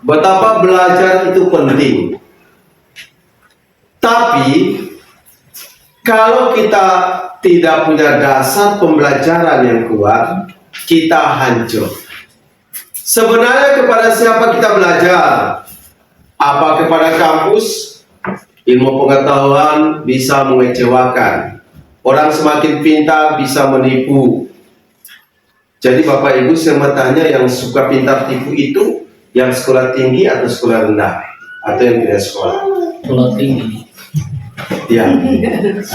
betapa belajar itu penting. Tapi kalau kita tidak punya dasar pembelajaran yang kuat, kita hancur. Sebenarnya kepada siapa kita belajar? Apa kepada kampus? Ilmu pengetahuan bisa mengecewakan. Orang semakin pintar bisa menipu. Jadi Bapak Ibu, saya mau tanya, yang suka pintar tipu itu yang sekolah tinggi atau sekolah rendah? Atau yang tidak sekolah? Sekolah tinggi. Ya.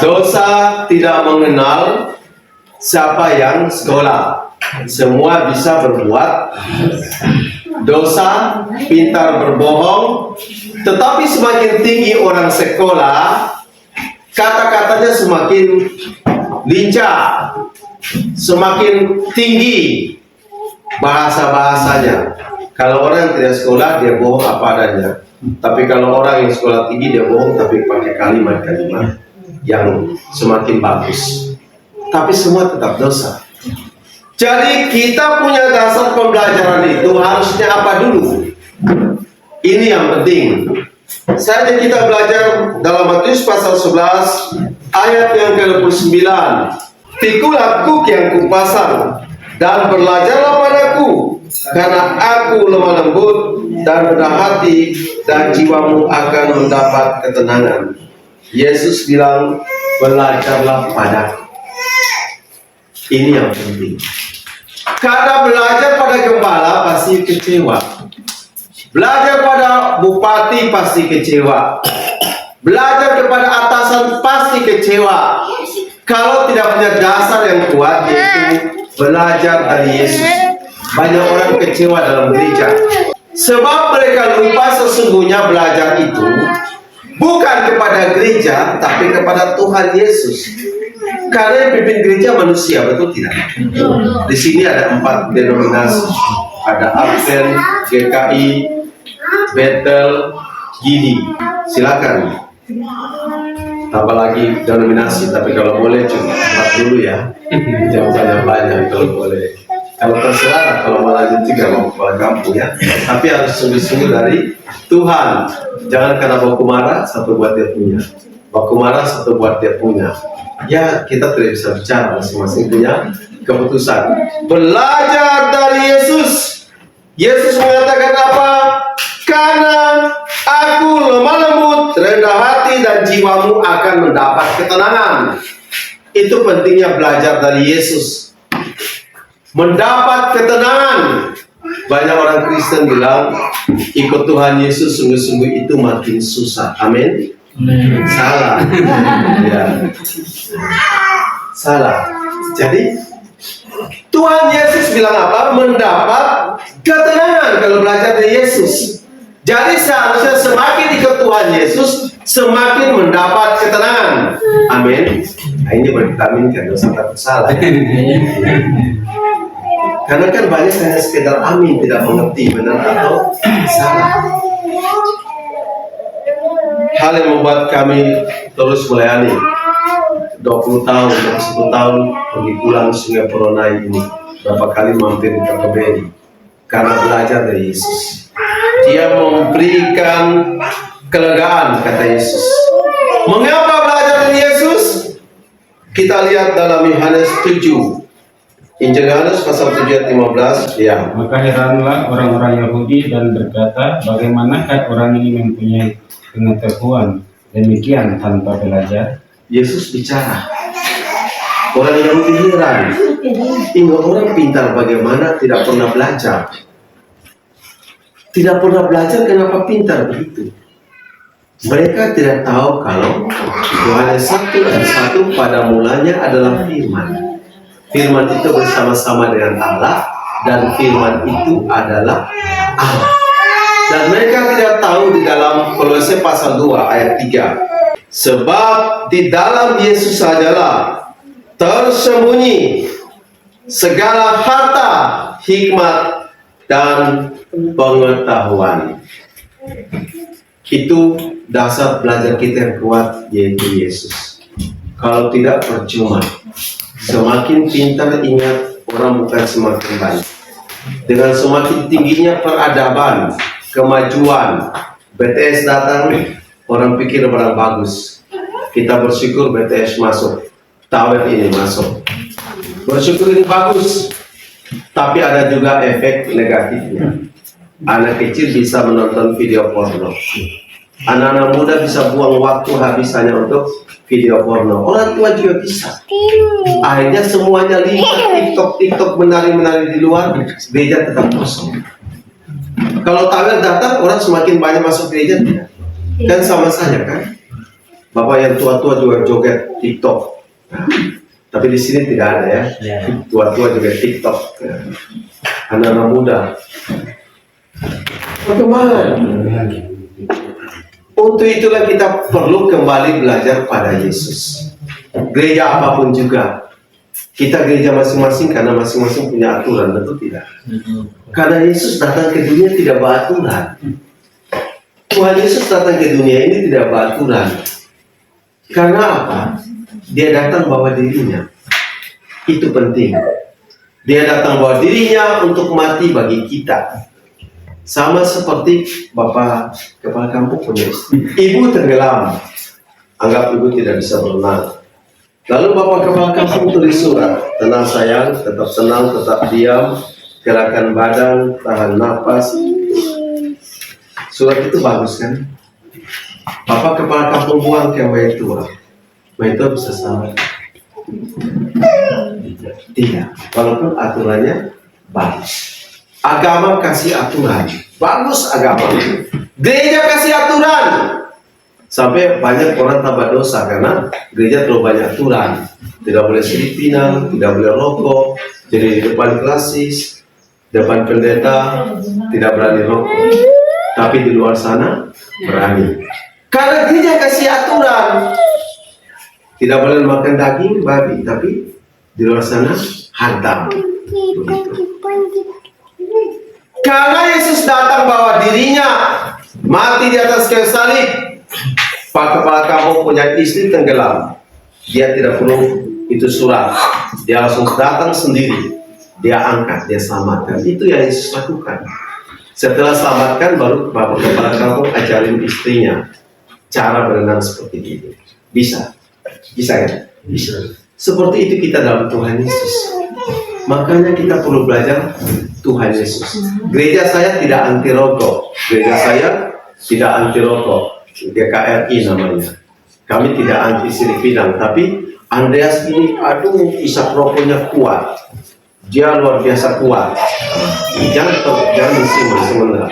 Dosa tidak mengenal siapa yang sekolah. Semua bisa berbuat dosa, pintar berbohong. Tetapi semakin tinggi orang sekolah, kata-katanya semakin lincah, semakin tinggi bahasa-bahasanya. Kalau orang yang tidak sekolah, dia bohong apa adanya. Tapi kalau orang yang sekolah tinggi, dia bohong tapi pakai kalimat-kalimat yang semakin bagus. Tapi semua tetap dosa. Jadi kita punya dasar pembelajaran itu harusnya apa dulu? Ini yang penting. Saja kita belajar dalam Matius pasal 11 ayat yang ke-29. Pikulah kuk yang kupasang dan belajarlah padaku, karena aku lemah lembut dan rendah hati, dan jiwamu akan mendapat ketenangan. Yesus bilang, belajarlah padaku. Ini yang penting. Karena belajar pada gembala pasti kecewa. Belajar pada bupati pasti kecewa. Belajar kepada atasan pasti kecewa. Kalau tidak punya dasar yang kuat, yaitu belajar dari Yesus. Banyak orang kecewa dalam gereja. Sebab mereka lupa sesungguhnya belajar itu bukan kepada gereja, tapi kepada Tuhan Yesus. Karena yang pimpin gereja manusia, betul tidak? Di sini ada 4 denominasi. Ada Advent, GKI, Bethel, Gini. Silakan. Tambah lagi denominasi, tapi kalau boleh cuma 4 dulu ya. Jangan banyak-banyak kalau boleh. Kalau terserah, kalau mau lanjut juga mau kepala kampung ya. Tapi harus sungguh-sungguh dari Tuhan. Jangan karena baku marah, satu buat dia punya. Baku marah, satu buat dia punya. Ya, kita tidak bisa bicara, masing-masing punya keputusan. Belajar dari Yesus. Yesus mengatakan apa? Karena aku lemah lembut, rendah hati, dan jiwamu akan mendapat ketenangan. Itu pentingnya belajar dari Yesus. Mendapat ketenangan. Banyak orang Kristen bilang ikut Tuhan Yesus sungguh-sungguh itu makin susah. Amin. Salah. Ya. Salah. Jadi Tuhan Yesus bilang apa? Mendapat ketenangan kalau belajar dari Yesus. Jadi seharusnya semakin ikut Tuhan Yesus, semakin mendapat ketenangan. Amin. Nah, ini bervitaminkan dosa takut salah. Karena kan banyak hanya sekedar amin, tidak mengerti benar atau salah. Hal yang membuat kami terus melayani 20 tahun, 21 tahun pergi pulang Sungai Peronai ini, berapa kali mampir ke KBRI karena belajar dari Yesus. Dia memberikan kelegaan, kata Yesus. Mengapa belajar dari Yesus? Kita lihat dalam Yohanes 7. Injil Yohanes pasal 7 ayat 15. Ya. Maka heranlah orang-orang Yahudi dan berkata, bagaimanakah orang ini mempunyai pengetahuan demikian tanpa belajar? Yesus bicara. Orang Yahudi heran. Ini orang pintar bagaimana tidak pernah belajar. Tidak pernah belajar, kenapa pintar begitu? Mereka tidak tahu kalau Yohanes 1 ayat 1 pada mulanya adalah firman. Firman itu bersama-sama dengan Allah, dan firman itu adalah Allah. Dan mereka tidak tahu di dalam Kolose pasal 2 ayat 3. Sebab di dalam Yesus sajalah tersembunyi segala harta, hikmat, dan pengetahuan. Itu dasar belajar kita yang kuat, yaitu Yesus. Kalau tidak, percuma. Semakin pintar, ingat, orang bukan semakin baik. Dengan semakin tingginya peradaban, kemajuan. BTS datang, orang pikir barang bagus. Kita bersyukur BTS masuk, Tower ini masuk. Bersyukur ini bagus, tapi ada juga efek negatifnya. Anak kecil bisa menonton video porno. Anak-anak muda bisa buang waktu habis hanya untuk video porno. Orang tua juga bisa. Akhirnya semuanya lihat TikTok menari-menari di luar, gereja tetap kosong. Kalau Tower datang, orang semakin banyak masuk gereja tidak? Kan sama saja kan? Bapak yang tua-tua juga joget TikTok. Tapi di sini tidak ada ya. Tua-tua juga TikTok. Anak-anak muda. Bagaimana? Untuk itulah kita perlu kembali belajar pada Yesus. Gereja apapun juga, kita gereja masing-masing karena masing-masing punya aturan, betul tidak? Karena Yesus datang ke dunia tidak beraturan. Tuhan Yesus datang ke dunia ini tidak beraturan. Karena apa? Dia datang bawa dirinya. Itu penting. Dia datang bawa dirinya untuk mati bagi kita. Sama seperti Bapak kepala kampung punya istri. Ibu tenggelam, anggap ibu tidak bisa berenang. Lalu Bapak kepala kampung tulis surat, tenang sayang, tetap tenang, tetap diam, gerakan badan, tahan nafas. Surat itu bagus kan? Bapak kepala kampung buang ke Maitua, Maitua bisa selamat? Tidak, walaupun aturannya bagus. Agama kasih aturan, bagus agama. Gereja kasih aturan, sampai banyak orang tambah dosa karena gereja terlalu banyak aturan. Tidak boleh selip pinang, tidak boleh rokok, jadi di depan klasis, depan pendeta tidak berani rokok. Tapi di luar sana berani. Karena gereja kasih aturan, tidak boleh makan daging babi, tapi di luar sana hantam. Begitu. Karena Yesus datang bawa dirinya mati di atas kayu salib. Pak kepala kampung punya istri tenggelam, dia tidak perlu itu surat, dia langsung datang sendiri, dia angkat, dia selamatkan. Itu yang Yesus lakukan. Setelah selamatkan, baru Bapak kepala kampung ajarin istrinya cara berenang seperti itu. Bisa ya? Bisa. Seperti itu kita dalam Tuhan Yesus. Makanya kita perlu belajar Tuhan Yesus. Gereja saya tidak anti rokok. Gereja saya tidak anti rokok. GKRI namanya. Kami tidak anti sirip pinang. Tapi Andreas ini, aduh, isap rokoknya kuat. Dia luar biasa kuat. Jangan disimak sebenarnya.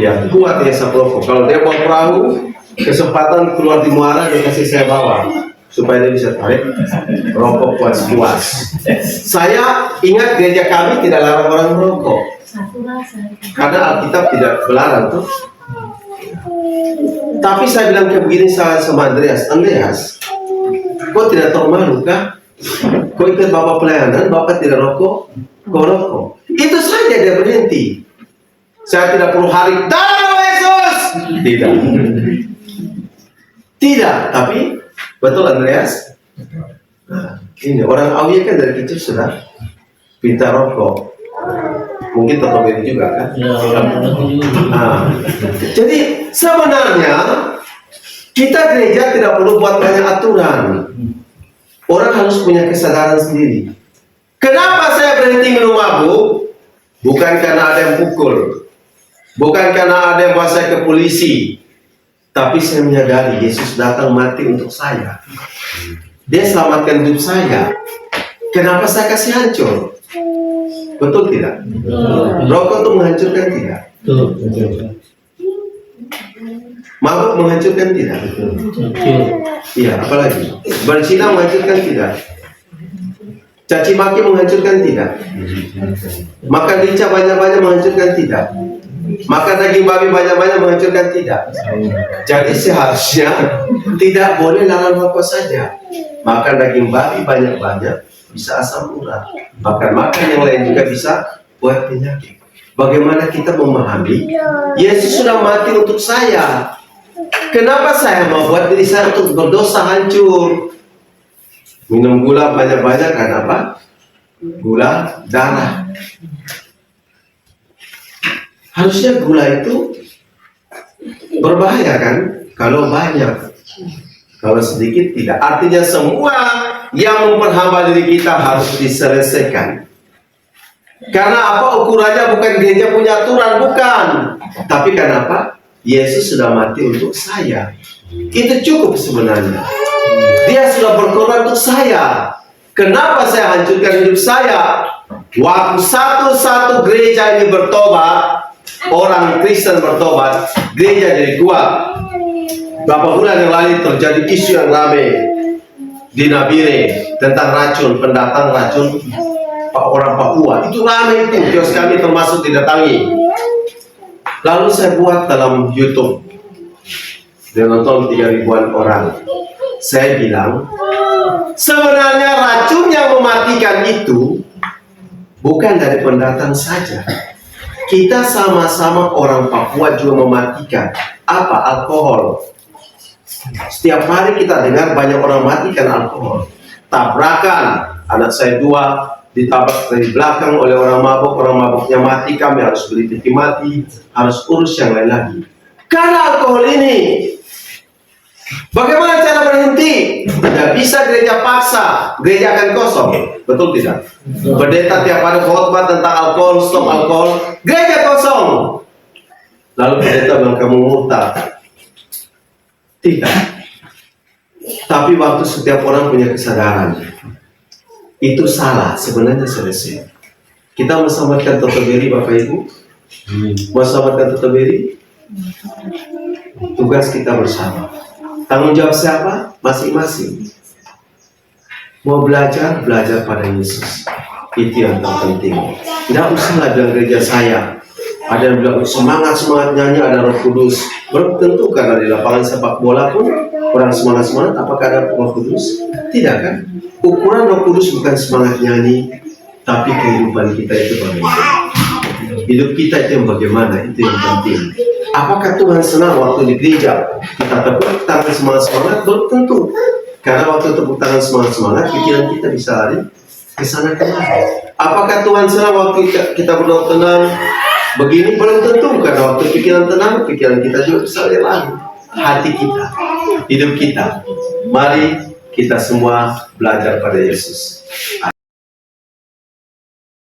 Ya, kuat dia isap rokok. Kalau dia bawa perahu, kesempatan keluar di muara, dia kasih saya bawa. Supaya dia bisa tarik rokok puas-puas. Saya ingat gereja kami tidak larang orang merokok. Karena Alkitab tidak melarang tuh. Tapi saya bilang kayak begini sama Andreas, kau tidak tahu malu kah? Kau ikut Bapak pelayanan, Bapak tidak rokok, kau rokok. Itu saja dia berhenti. Saya tidak perlu hari, dalam Yesus. Tidak, tapi betul Andreas? Nah, ini orang Aulia kan dari kecil sudah pintar rokok. Mungkin Toto Beri juga kan? Nah, jadi sebenarnya kita gereja tidak perlu buat banyak aturan. Orang harus punya kesadaran sendiri. Kenapa saya berhenti minum mabuk? Bukan karena ada yang pukul, bukan karena ada yang bawa saya ke polisi. Tapi saya menyadari Yesus datang mati untuk saya. Dia selamatkan hidup saya. Kenapa saya kasih hancur? Betul tidak? Rokok itu menghancurkan tidak? Mabuk menghancurkan tidak? Iya, apalagi? Berzina menghancurkan tidak? Caci maki menghancurkan tidak? Makan rica banyak-banyak menghancurkan tidak? Makan daging babi banyak-banyak menghancurkan tidak? Jadi seharusnya tidak boleh larang rokok saja. Makan daging babi banyak-banyak bisa asam urat. Makan yang lain juga bisa buat penyakit. Bagaimana kita memahami? Yesus sudah mati untuk saya. Kenapa saya mau buat diri saya untuk berdosa hancur? Minum gula banyak-banyak karena apa? Gula darah. Harusnya gula itu Berbahaya kan? Kalau banyak, kalau sedikit tidak. Artinya semua yang memperhamba diri kita harus diselesaikan. Karena apa? Ukurannya bukan gereja punya aturan, bukan. Tapi kenapa? Yesus sudah mati untuk saya. Itu cukup sebenarnya. Dia sudah berkorban untuk saya. Kenapa saya hancurkan hidup saya? Waktu satu-satu gereja ini bertobat, orang Kristen bertobat, gereja jadi kuat. Beberapa bulan yang lalu terjadi isu yang ramai di Nabire tentang racun, pendatang racun orang Papua. Itu ramai itu, kios kami termasuk didatangi. Lalu saya buat dalam YouTube, dia nonton 3.000-an orang. Saya bilang, sebenarnya racun yang mematikan itu bukan dari pendatang saja. Kita sama-sama orang Papua juga mematikan. Apa? Alkohol. Setiap hari kita dengar banyak orang mati karena alkohol. Tabrakan, anak saya 2 ditabrak dari belakang oleh orang mabuknya mati, kami harus beli peti mati, harus urus yang lain lagi. Karena alkohol ini. Bagaimana cara berhenti? Tidak bisa gereja paksa, gereja akan kosong. Betul tidak? Pendeta tiap hari khotbah tentang alkohol, stop alkohol, gereja kosong. Lalu pendeta bilang kamu murtad. Tidak. Tapi waktu setiap orang punya kesadaran, itu salah, sebenarnya selesai. Kita mau selamatkan Toto Beri, Bapak Ibu? Mau selamatkan Toto Beri? Tugas kita bersama. Tanggung jawab siapa? Masing-masing. Mau belajar, belajar pada Yesus. Itu yang terpenting. Tidak usahlah bilang gereja saya. Ada yang bilang semangat nyanyi, ada Roh Kudus. Belum tentu, karena di lapangan sepak bola pun orang semangat, apakah ada Roh Kudus? Tidak kan? Ukuran Roh Kudus bukan semangat nyanyi, tapi kehidupan kita itu bagaimana. Hidup kita itu yang bagaimana, itu yang penting. Apakah Tuhan senang waktu di gereja kita tepuk tangan semangat? Belum tentu. Karena waktu tepuk tangan semangat, pikiran kita bisa lari ke sana kemari. Apakah Tuhan senang waktu kita berdoa tenang? Begini belum tentu, karena waktu pikiran tenang, pikiran kita juga bisa lari. Hati kita, hidup kita. Mari kita semua belajar pada Yesus.